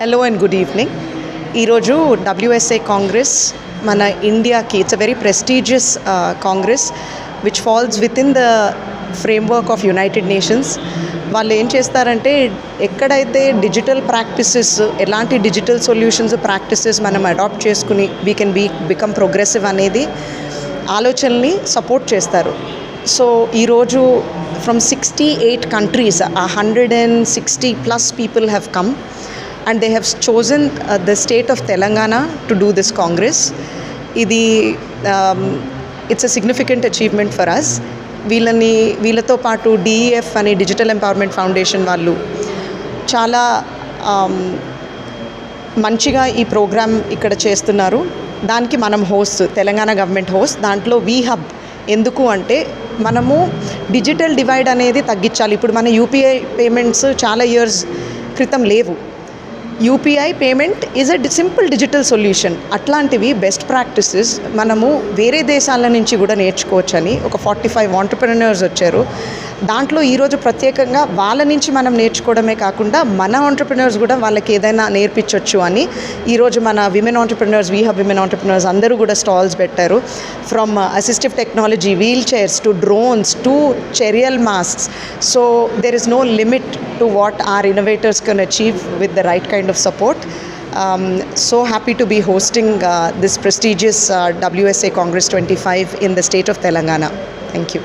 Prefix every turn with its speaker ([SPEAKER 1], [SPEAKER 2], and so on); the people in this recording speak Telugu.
[SPEAKER 1] Hello and good evening. ఈరోజు WSA కాంగ్రెస్ మన ఇండియాకి it's a very prestigious congress which falls within the framework of United Nations. వాళ్ళు ఏం చేస్తారంటే ఎక్కడైతే డిజిటల్ ప్రాక్టీసెస్, ఎలాంటి డిజిటల్ సొల్యూషన్స్ ప్రాక్టీసెస్ మనం అడాప్ట్ చేసుకుని వీ కెన్ బికమ్ ప్రోగ్రెసివ్ అనేది ఆలోచనల్ని సపోర్ట్ చేస్తారు. సో ఈరోజు from 68 countries, 160+ people have come and they have chosen the state of Telangana to do this Congress. It's a significant achievement for us. వీళ్ళతో పాటు DEF అనే డిజిటల్ ఎంపవర్మెంట్ ఫౌండేషన్ వాళ్ళు చాలా మంచిగా ఈ ప్రోగ్రామ్ ఇక్కడ చేస్తున్నారు. దానికి మనం హోస్ట్, తెలంగాణ గవర్నమెంట్ హోస్ట్. దాంట్లో వీహబ్ ఎందుకు అంటే మనము డిజిటల్ డివైడ్ అనేది తగ్గించాలి. ఇప్పుడు మన UPI పేమెంట్స్ చాలా ఇయర్స్ క్రితం లేవు. UPI payment is a simple digital solution. అట్లాంటివి బెస్ట్ ప్రాక్టీసెస్ మనము వేరే దేశాల నుంచి కూడా నేర్చుకోవచ్చని ఒక 45 ఆంటర్‌ప్రెన్యూర్స్ వచ్చారు. దాంట్లో ఈరోజు ప్రత్యేకంగా వాళ్ళ నుంచి మనం నేర్చుకోవడమే కాకుండా మన ఆంటర్‌ప్రెన్యూర్స్ కూడా వాళ్ళకి ఏదైనా నేర్పించవచ్చు అని ఈరోజు మన విమెన్ ఆంటర్‌ప్రెన్యూర్స్, వీహబ్ విమెన్ ఆంటర్‌ప్రెన్యూర్స్ అందరూ కూడా స్టాల్స్ పెట్టారు. From assistive technology, wheelchairs to drones to Cheriyal masks. So there is no limit to what our innovators can achieve with the right kind of support. So happy to be hosting this prestigious WSA Congress 25 in the state of Telangana. Thank you.